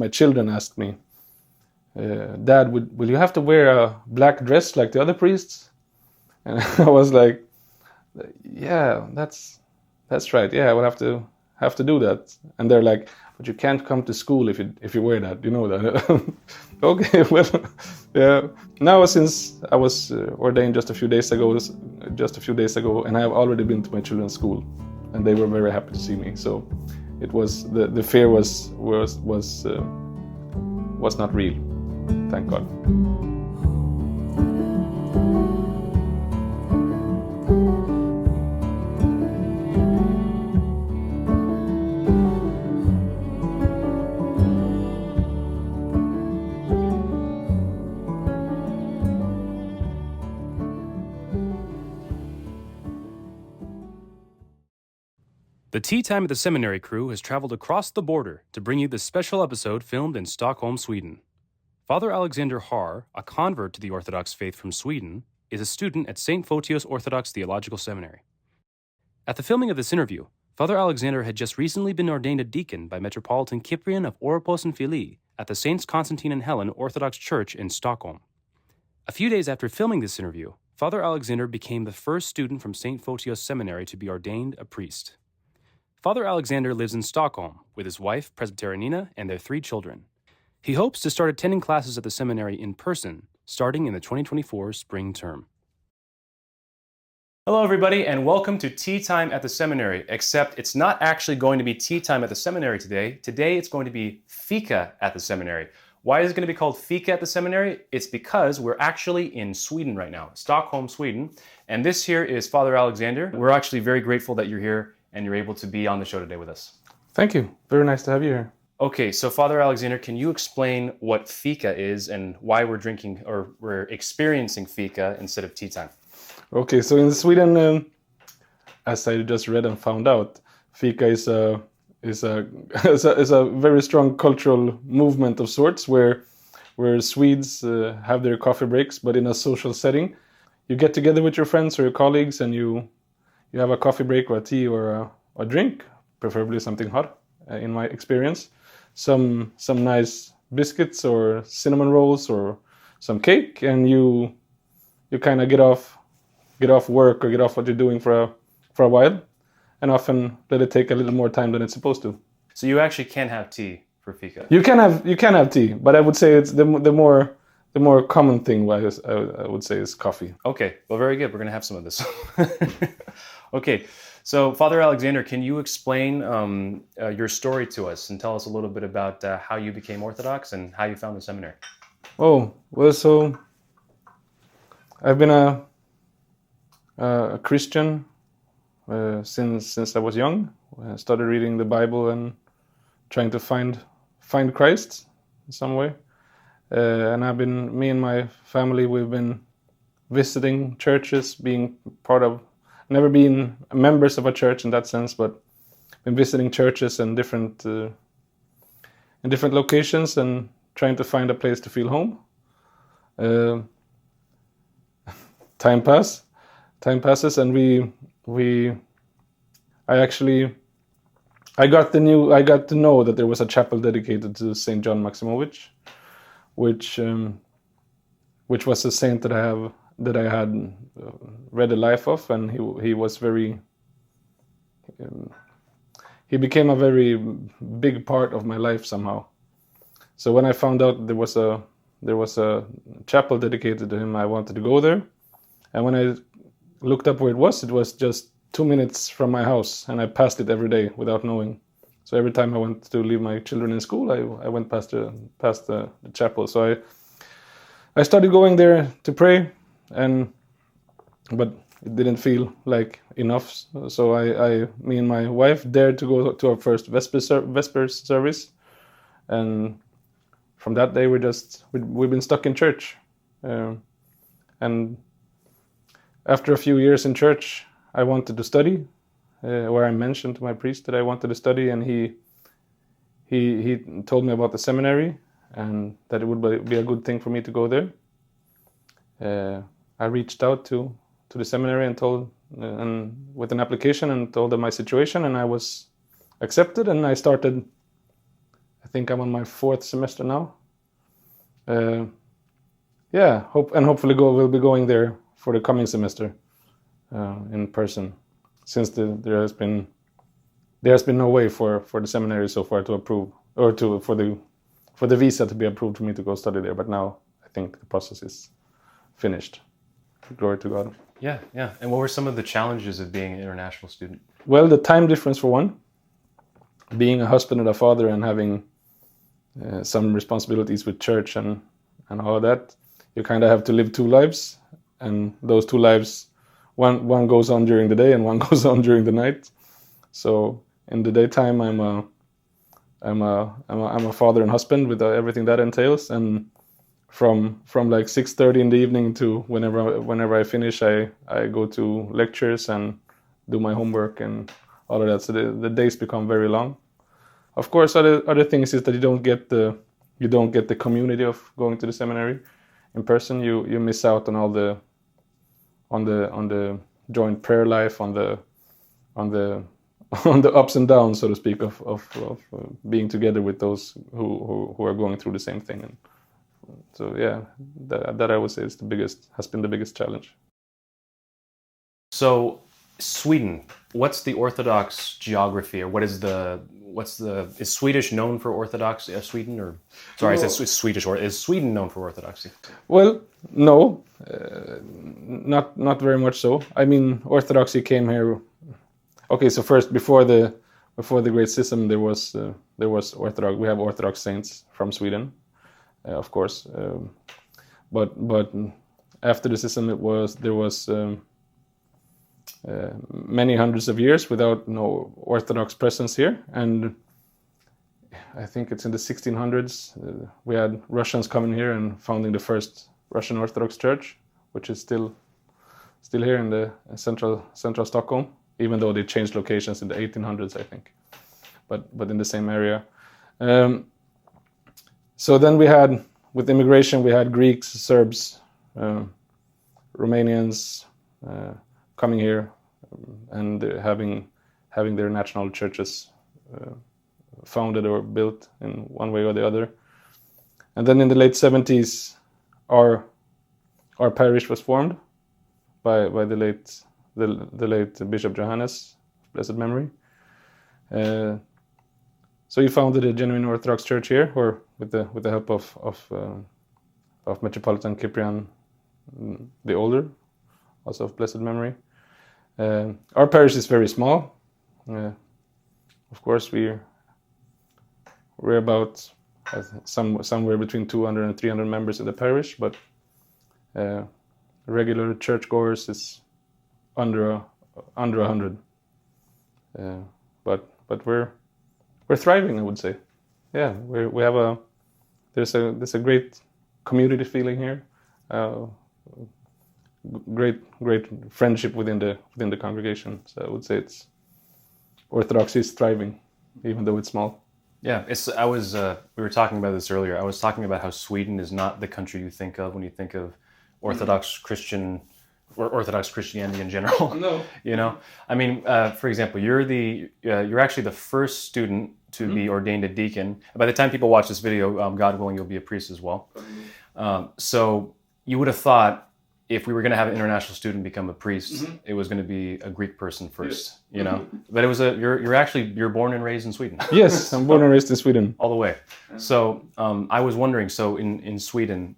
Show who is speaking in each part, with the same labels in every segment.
Speaker 1: my children asked me, Dad, will you have to wear a black dress like the other priests? And I was like, yeah, that's right. Yeah, I will have to do that. And they're like, but you can't come to school if you wear that. You know that. Okay, well, yeah. Now since I was ordained just a few days ago, and I have already been to my children's school, and they were very happy to see me. So it was the fear was not real. Thank God.
Speaker 2: The Tea Time at the Seminary crew has traveled across the border to bring you this special episode filmed in Stockholm, Sweden. Father Alexander Hahr, a convert to the Orthodox Faith from Sweden, is a student at St. Photios Orthodox Theological Seminary. At the filming of this interview, Father Alexander had just recently been ordained a deacon by Metropolitan Kyprian of Oropos and Phyle at the Saints Constantine and Helen Orthodox Church in Stockholm. A few days after filming this interview, Father Alexander became the first student from St. Photios Seminary to be ordained a priest. Father Alexander lives in Stockholm with his wife, Prebytera Nina, and their 3 children. He hopes to start attending classes at the seminary in person, starting in the 2024 spring term. Hello, everybody, and welcome to Tea Time at the Seminary, except it's not actually going to be tea time at the seminary today. Today, it's going to be fika at the seminary. Why is it going to be called fika at the seminary? It's because we're actually in Sweden right now, Stockholm, Sweden, and this here is Father Alexander. We're actually very grateful that you're here and you're able to be on the show today with us.
Speaker 1: Thank you. Very nice to have you here.
Speaker 2: Okay, so Father Alexander, can you explain what fika is and why we're experiencing fika instead of tea time?
Speaker 1: Okay, so in Sweden, as I just read and found out, fika is a very strong cultural movement of sorts where Swedes have their coffee breaks, but in a social setting. You get together with your friends or your colleagues and you have a coffee break or a tea or a drink, preferably something hot, in my experience. Some nice biscuits or cinnamon rolls or some cake, and you kind of get off work or get off what you're doing for a while, and often let it take a little more time than it's supposed to.
Speaker 2: So you actually can have tea for fika.
Speaker 1: You can have tea, but I would say it's the more common thing. I would say is coffee.
Speaker 2: Okay, well, very good. We're going to have some of this. Okay, so Father Alexander, can you explain your story to us and tell us a little bit about how you became Orthodox and how you found the seminary?
Speaker 1: Oh, well, so I've been a Christian since I was young. I started reading the Bible and trying to find Christ in some way. And me and my family, we've been visiting churches, never been members of a church in that sense, but been visiting churches in different locations and trying to find a place to feel home. Time passes, and I got to know that there was a chapel dedicated to Saint John Maximovich, which was a saint that I had read the life of, and he was he became a very big part of my life somehow. So when I found out there was a chapel dedicated to him, I wanted to go there. And when I looked up where it was just 2 minutes from my house, and I passed it every day without knowing. So every time I went to leave my children in school, I went past the chapel. So I started going there to pray, but it didn't feel like enough. So me and my wife dared to go to our first Vespers service, and from that day we've been stuck in church. And after a few years in church, I wanted to study, where I mentioned to my priest that I wanted to study, and he told me about the seminary and that it would be a good thing for me to go there. I reached out to the seminary and with an application and told them my situation, and I was accepted, and I started, I think I'm on my 4th semester now. Hopefully we'll be going there for the coming semester in person, since there has been no way for the seminary so far to approve, or for the visa to be approved for me to go study there. But now I think the process is finished. Glory to God.
Speaker 2: Yeah. And what were some of the challenges of being an international student?
Speaker 1: Well, the time difference for one. Being a husband and a father and having some responsibilities with church and all of that, you kind of have to live 2 lives, and those 2 lives, one goes on during the day and one goes on during the night. So in the daytime, I'm a father and husband with everything that entails, and from like 6:30 in the evening to whenever I finish, I go to lectures and do my homework and all of that. So the days become very long. Of course, other things is that you don't get the community of going to the seminary in person. You miss out on all on the joint prayer life, on the ups and downs, so to speak, of being together with those who are going through the same thing. And so yeah, that I would say has been the biggest challenge.
Speaker 2: So Sweden, what's the Orthodox geography, or is Swedish known for Orthodoxy? Sweden, or sorry, I said Swedish. Or is Sweden known for Orthodoxy?
Speaker 1: Well, no, not very much so. I mean, Orthodoxy came here. Okay, so first, before the Great Schism, there was Orthodox. We have Orthodox saints from Sweden, of course, but after the schism, there was many hundreds of years without no Orthodox presence here, and I think it's in the 1600s we had Russians coming here and founding the first Russian Orthodox Church, which is still here in the central Stockholm, even though they changed locations in the 1800s, I think, but in the same area. So then with immigration, we had Greeks, Serbs, Romanians coming here and having their national churches founded or built in one way or the other. And then in the late 70s, our parish was formed by the late Bishop Johannes, blessed memory. So he founded a genuine Orthodox church here, or with the help of Metropolitan Kyprian the older, also of blessed memory. Our parish is very small. Of course, we're about somewhere between 200 and 300 members in the parish, but regular churchgoers is under 100. But we're thriving, I would say. Yeah, we have there's a great community feeling here. Great friendship within the congregation. So I would say Orthodoxy is thriving, even though it's small.
Speaker 2: Yeah, we were talking about this earlier. I was talking about how Sweden is not the country you think of when you think of Orthodox Christian or Orthodox Christianity in general.
Speaker 1: No.
Speaker 2: You know, I mean, for example, you're actually the first student to be ordained a deacon. By the time people watch this video, God willing, you'll be a priest as well. So you would have thought, if we were going to have an international student become a priest, it was going to be a Greek person first, you know. But it was you're born and raised in Sweden.
Speaker 1: Yes, I'm born and raised in Sweden.
Speaker 2: All the way. So I was wondering, so in Sweden,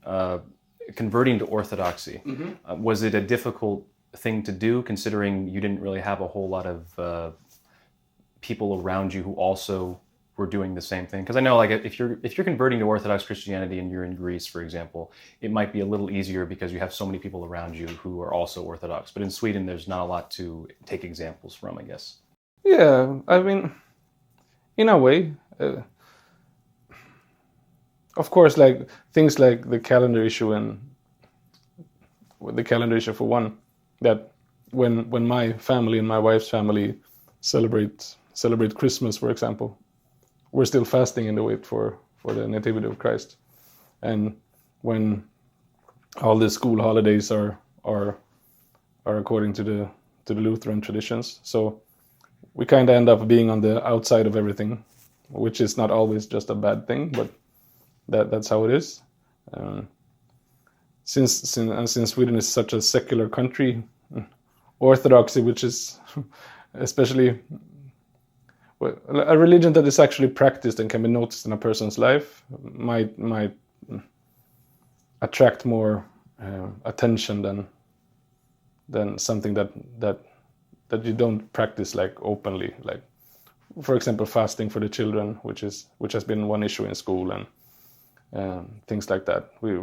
Speaker 2: converting to Orthodoxy, was it a difficult thing to do, considering you didn't really have a whole lot of people around you who also were doing the same thing? Because I know, like, if you're converting to Orthodox Christianity and you're in Greece, for example, it might be a little easier because you have so many people around you who are also Orthodox. But in Sweden, there's not a lot to take examples from, I guess.
Speaker 1: Yeah, I mean, in a way, of course, like things like the calendar issue for one, that when my family and my wife's family celebrate Christmas, for example, we're still fasting in the wait for the Nativity of Christ. And when all the school holidays are according to the Lutheran traditions, so we kind of end up being on the outside of everything. which is not always just a bad thing, but that's how it is. Since Sweden is such a secular country, Orthodoxy, which is especially a religion that is actually practiced and can be noticed in a person's life, might attract more attention than something that you don't practice like openly, like for example fasting for the children, which has been one issue in school, and things like that. We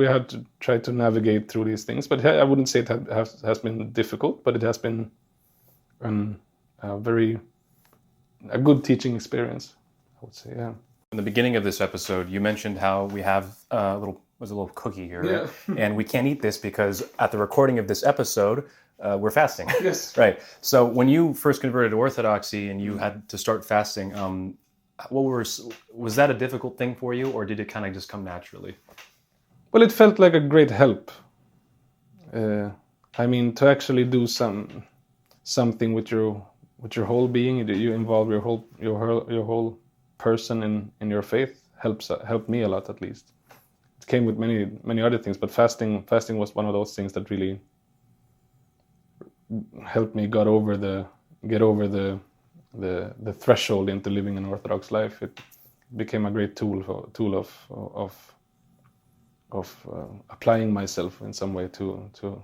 Speaker 1: had to try to navigate through these things, but I wouldn't say it has been difficult, but it has been a good teaching experience, I would say. Yeah.
Speaker 2: In the beginning of this episode, you mentioned how we have a little cookie here, right?
Speaker 1: Yeah.
Speaker 2: And we can't eat this because at the recording of this episode, we're fasting.
Speaker 1: Yes.
Speaker 2: Right. So when you first converted to Orthodoxy and you had to start fasting, was that a difficult thing for you, or did it kind of just come naturally?
Speaker 1: Well, it felt like a great help. I mean, to actually do something with your whole being, you involve your whole person in your faith, helped me a lot, at least. It came with many other things, but fasting was one of those things that really helped me get over the threshold into living an Orthodox life. It became a great tool of applying myself in some way to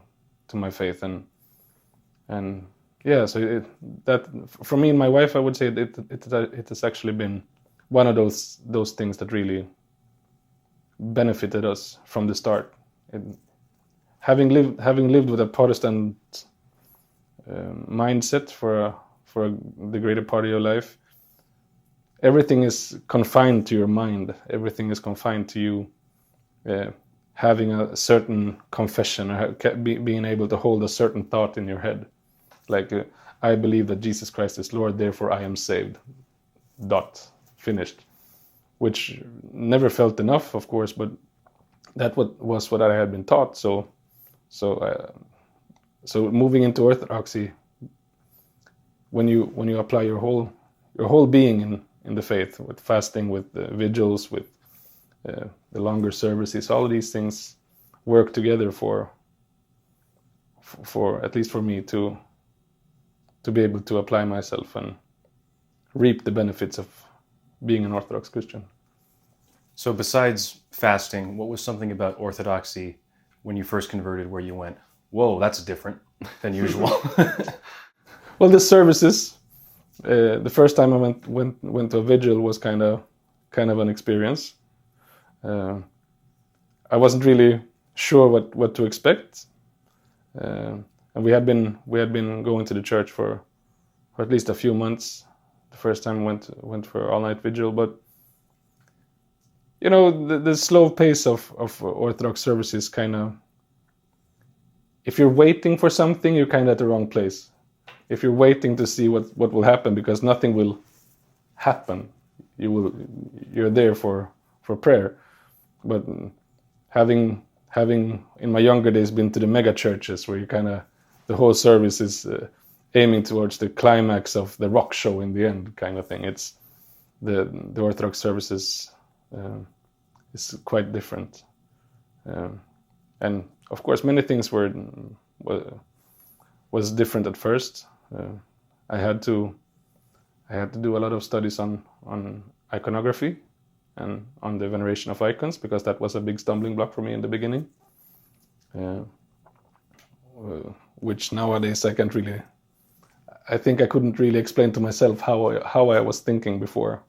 Speaker 1: my faith, and yeah. So that for me and my wife, I would say it has actually been one of those things that really benefited us from the start. Having lived with a Protestant mindset for the greater part of your life, everything is confined to your mind. Everything is confined to you having a certain confession, or being able to hold a certain thought in your head. Like, I believe that Jesus Christ is Lord, therefore I am saved. Finished. Which never felt enough, of course, but that was what I had been taught. So moving into Orthodoxy, when you apply your whole being in the faith, with fasting, with vigils, with the longer services, all of these things work together for at least for me to be able to apply myself and reap the benefits of being an Orthodox Christian.
Speaker 2: So besides fasting, what was something about Orthodoxy when you first converted where you went, whoa, that's different than usual?
Speaker 1: Well, the services. The first time I went to a vigil was kind of an experience. I wasn't really sure what to expect, and we had been going to the church for at least a few months. The first time went for all-night vigil, but the slow pace of Orthodox services kind of. If you're waiting for something, you're kind of at the wrong place. If you're waiting to see what will happen, because nothing will happen, you're there for prayer. But having in my younger days been to the mega churches where you the whole service is aiming towards the climax of the rock show in the end, kind of thing. It's the Orthodox services is quite different, and of course many things was different at first. I had to do a lot of studies on iconography and on the veneration of icons, because that was a big stumbling block for me in the beginning, which nowadays I think I couldn't really explain to myself how I was thinking before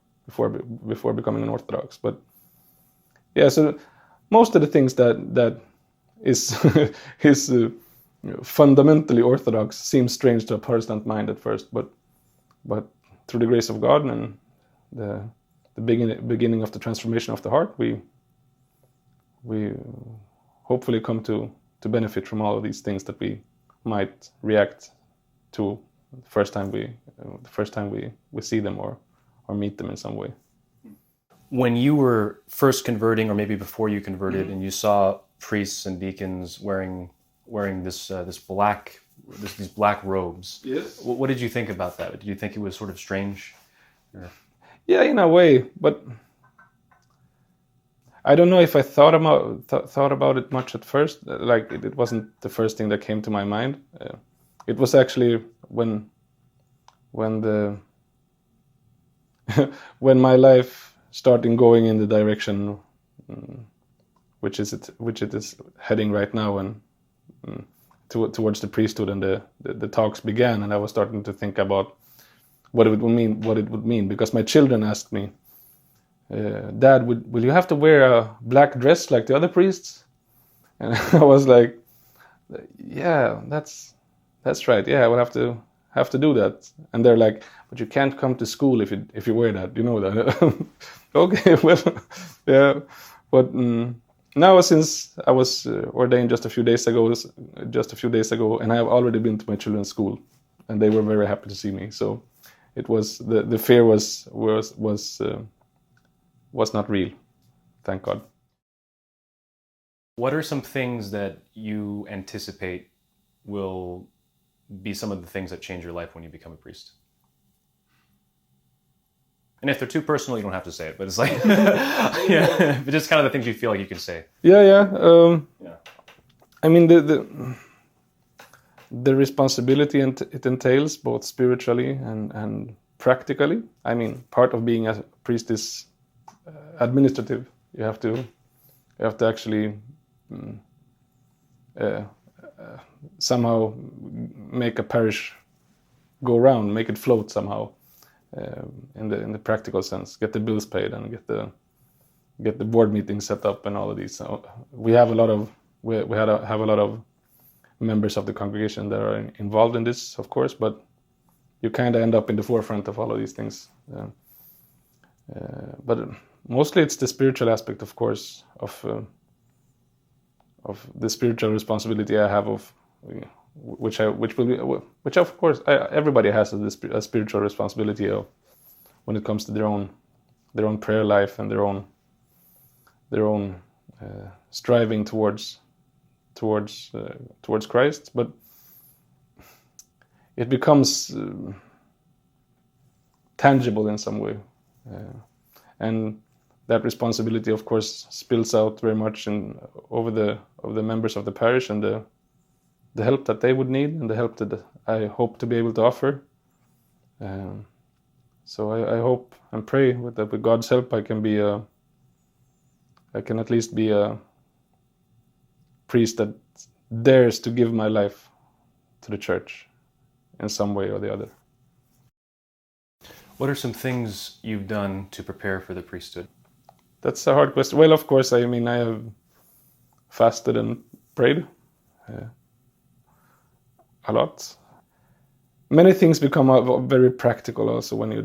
Speaker 1: becoming an Orthodox. But yeah, so most of the things that is is fundamentally Orthodox seems strange to a Protestant mind at first, but through the grace of God and the beginning of the transformation of the heart, we hopefully come to benefit from all of these things that we might react to the first time we see them or meet them in some way.
Speaker 2: When you were first converting, or maybe before you converted, and you saw priests and deacons wearing these black robes,
Speaker 1: yes,
Speaker 2: what did you think about that? Did you think it was sort of strange? Or?
Speaker 1: Yeah, in a way, but I don't know if I thought about it much at first. Like it wasn't the first thing that came to my mind. It was actually when the when my life started going in the direction which it is heading right now, and towards the priesthood, and the talks began, and I was starting to think about what it would mean, because my children asked me, Dad, will you have to wear a black dress like the other priests? And I was like, yeah, that's right. Yeah, I will have to do that. And they're like, but you can't come to school if you wear that. You know that. Okay, well, yeah, but now, since I was ordained just a few days ago, and I have already been to my children's school, and they were very happy to see me. So it was the fear was not real, thank God.
Speaker 2: What are some things that you anticipate will be some of the things that change your life when you become a priest? And if they're too personal, you don't have to say it, but it's like, yeah, but just kind of the things you feel like you can say.
Speaker 1: Yeah. I mean, the responsibility it entails, both spiritually and practically. I mean, part of being a priest is administrative. You have to actually somehow make a parish go round, make it float somehow, in the practical sense. Get the bills paid and get the board meetings set up and all of these. So we have a lot of have a lot of members of the congregation that are involved in this, of course, but you kind of end up in the forefront of all of these things. But mostly it's the spiritual aspect, of course, of the spiritual responsibility I have, of which of course everybody has a spiritual responsibility of, when it comes to their own prayer life and their own striving towards Christ. But it becomes tangible in some way, and that responsibility, of course, spills out very much over the members of the parish, and the help that they would need, and the help that I hope to be able to offer. So I hope and pray that with God's help I can at least be a priest that dares to give my life to the church in some way or the other.
Speaker 2: What are some things you've done to prepare for the priesthood?
Speaker 1: That's a hard question. Well, of course, I mean, I have fasted and prayed a lot. Many things become very practical also when you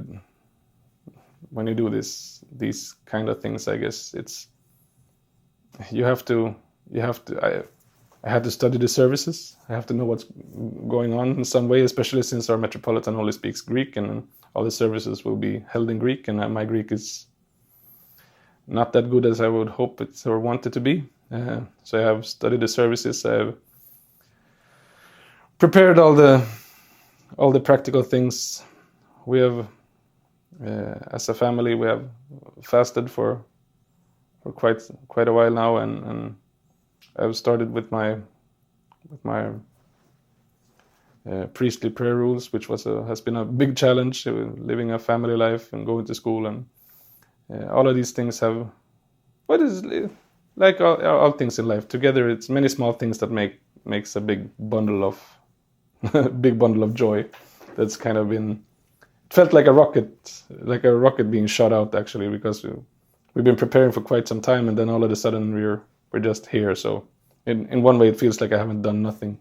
Speaker 1: do these kind of things. I guess I have to study the services. I have to know what's going on in some way, especially since our Metropolitan only speaks Greek, and all the services will be held in Greek, and my Greek is not that good as I would hope it or want it to be. So I have studied the services. I have prepared all the practical things. We have, as a family, we have fasted for quite a while now, and I've started with my priestly prayer rules, which has been a big challenge, living a family life and going to school, and all of these things have, what is like all things in life together. It's many small things that makes a big bundle of joy. That's kind of been, it felt like a rocket being shot out, actually, because we've been preparing for quite some time, and then all of a sudden we're just here. So in one way it feels like I haven't done nothing,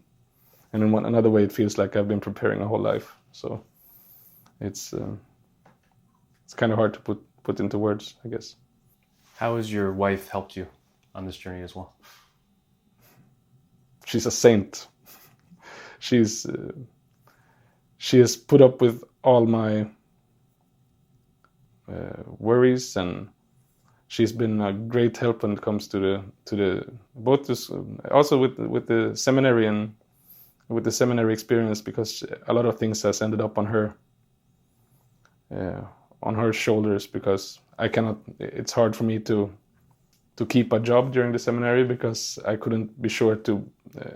Speaker 1: and in another way it feels like I've been preparing a whole life. So it's kind of hard to put into words, I guess.
Speaker 2: How has your wife helped you on this journey as well?
Speaker 1: She's a saint. She has put up with all my worries, and she's been a great help when it comes to both this, also with the seminary and with the seminary experience, because a lot of things has ended up on her on her shoulders, because I cannot. It's hard for me to keep a job during the seminary, because I couldn't be sure to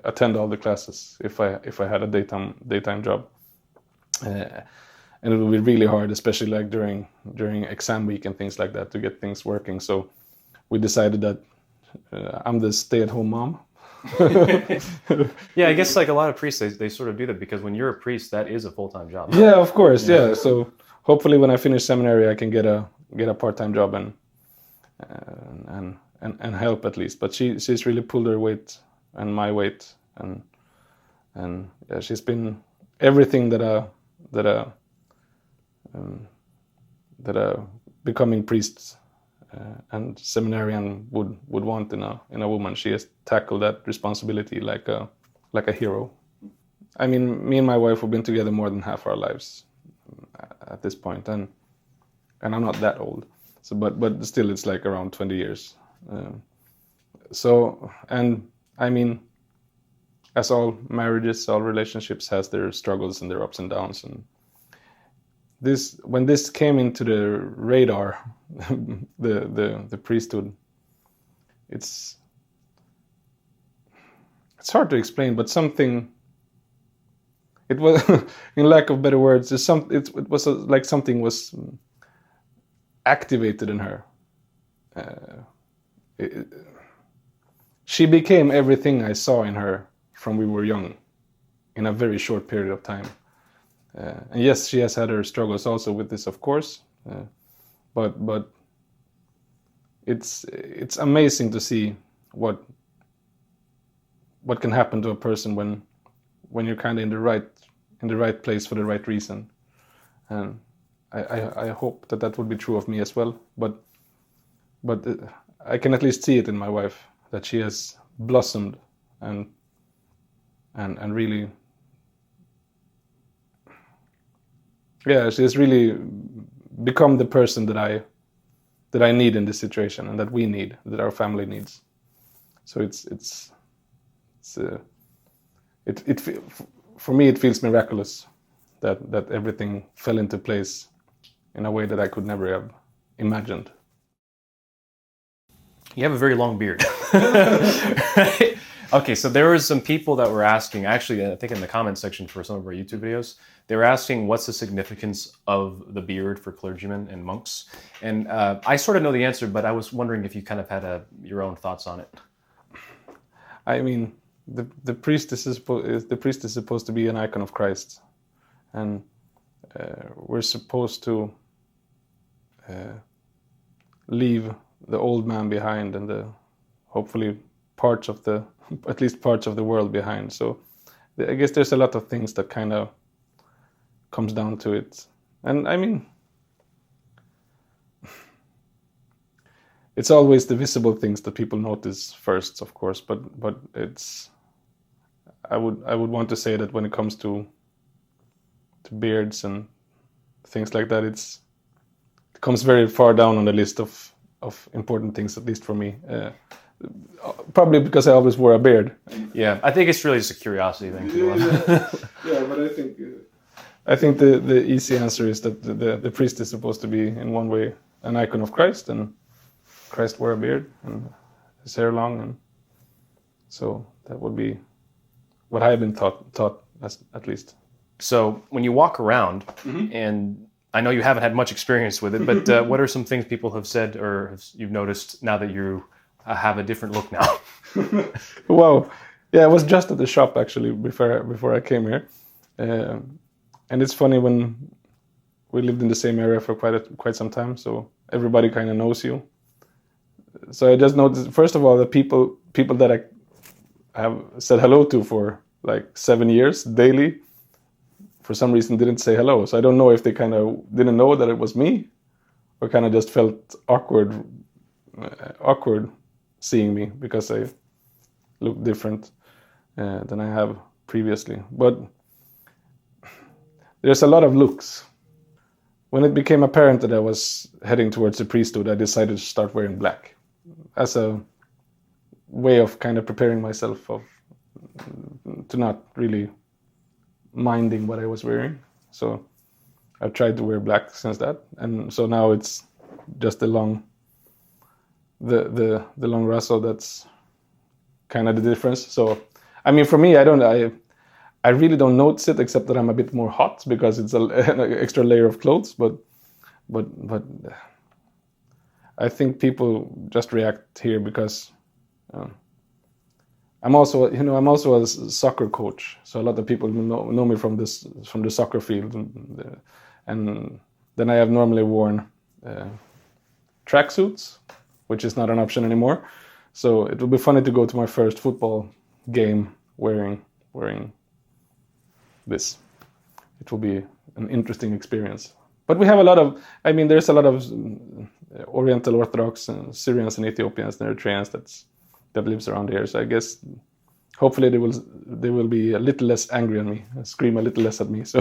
Speaker 1: attend all the classes if I had a daytime job, and it would be really hard, especially like during exam week and things like that, to get things working. So we decided that I'm the stay-at-home mom.
Speaker 2: Yeah, I guess like a lot of priests, they sort of do that, because when you're a priest, that is a full-time job.
Speaker 1: Yeah, of course. Yeah. So hopefully, when I finish seminary, I can get a part-time job and help at least. But she's really pulled her weight and my weight, and yeah, she's been everything that a becoming priest and seminarian would want in a woman. She has tackled that responsibility like a hero. I mean, me and my wife have been together more than half our lives at this point, and I'm not that old. So, but still, it's like around 20 years. So, and I mean, as all marriages, all relationships has their struggles and their ups and downs. And when this came into the radar, the priesthood, it's hard to explain, but something. It was, in lack of better words, it was like something was activated in her. She became everything I saw in her from we were young, in a very short period of time. And yes, she has had her struggles also with this, of course, but it's amazing to see what can happen to a person when you're kind of in the right place for the right reason. And I hope that would be true of me as well. But I can at least see it in my wife, that she has blossomed and really, yeah, she has really become the person that I need in this situation, and that we need, that our family needs. So for me, it feels miraculous that everything fell into place in a way that I could never have imagined.
Speaker 2: You have a very long beard. Okay, so there were some people that were asking, actually, I think in the comment section for some of our YouTube videos, they were asking what's the significance of the beard for clergymen and monks. And I sort of know the answer, but I was wondering if you kind of had your own thoughts on it.
Speaker 1: I mean, the priest is supposed to be an icon of Christ, and we're supposed to leave the old man behind, and hopefully at least parts of the world behind. So I guess there's a lot of things that kind of comes down to it. And I mean, it's always the visible things that people notice first, of course, but I would want to say that when it comes to beards and things like that, it comes very far down on the list of important things, at least for me. Probably because I always wore a beard.
Speaker 2: Yeah, I think it's really just a curiosity thing.
Speaker 1: Yeah, but I think the easy answer is that the priest is supposed to be, in one way, an icon of Christ, and Christ wore a beard and his hair long, and so that would be what I have been taught at least.
Speaker 2: So when you walk around, and I know you haven't had much experience with it, but what are some things people have said or you've noticed now that you have a different look now?
Speaker 1: Wow. Yeah, I was just at the shop actually before I came here. And it's funny, when we lived in the same area for quite some time, so everybody kind of knows you. So I just noticed, first of all, the people that I have said hello to for like 7 years daily, for some reason didn't say hello. So I don't know if they kind of didn't know that it was me, or kind of just felt awkward seeing me because I look different than I have previously. But there's a lot of looks. When it became apparent that I was heading towards the priesthood, I decided to start wearing black as a way of kind of preparing myself to not really minding what I was wearing. So I've tried to wear black since that, and so now it's just the long raso that's kind of the difference. So, I mean, for me, I really don't notice it, except that I'm a bit more hot because it's an extra layer of clothes. But I think people just react here because I'm also a soccer coach, so a lot of people know me from the soccer field, and then I have normally worn tracksuits, which is not an option anymore. So it will be funny to go to my first football game wearing this. It will be an interesting experience. But we have there's a lot of Oriental Orthodox and Syrians and Ethiopians and Eritreans that lives around here. So I guess hopefully they will be a little less angry at me, scream a little less at me. So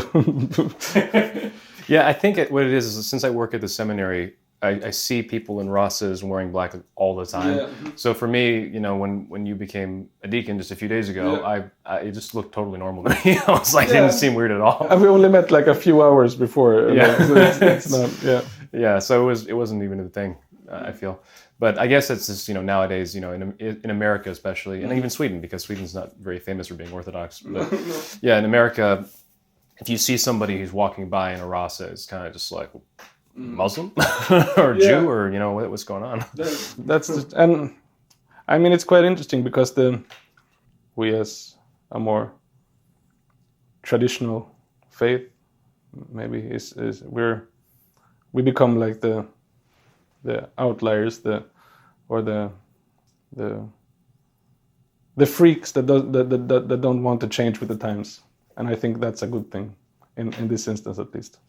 Speaker 2: yeah, I think what it is since I work at the seminary, I see people in rosas wearing black all the time. Yeah. So for me, when you became a deacon just a few days ago, yeah. It just looked totally normal to me. I was like, it didn't seem weird at all.
Speaker 1: And we only met like a few hours before.
Speaker 2: Yeah.
Speaker 1: So it's not, yeah.
Speaker 2: Yeah, so it wasn't even a thing, I feel. But I guess it's just, nowadays, in America especially, and even Sweden, because Sweden's not very famous for being Orthodox. But yeah, in America, if you see somebody who's walking by in a rasa, it's kind of just like Muslim or Jew or, what's going on?
Speaker 1: That's just, and I mean, it's quite interesting because we as a more traditional faith, maybe we become like the outliers, the freaks that don't want to change with the times, and I think that's a good thing in this instance at least.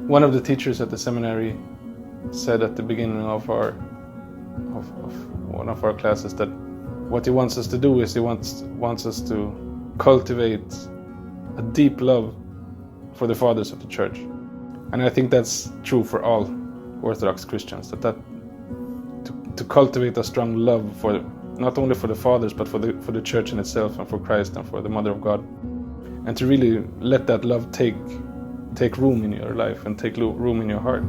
Speaker 1: One of the teachers at the seminary said at the beginning of one of our classes that what he wants us to do is he wants us to cultivate a deep love for the fathers of the church. And I think that's true for all Orthodox Christians, to cultivate a strong love for not only for the fathers but for the church in itself and for Christ and for the Mother of God, and to really let that love take room in your life and take room in your heart.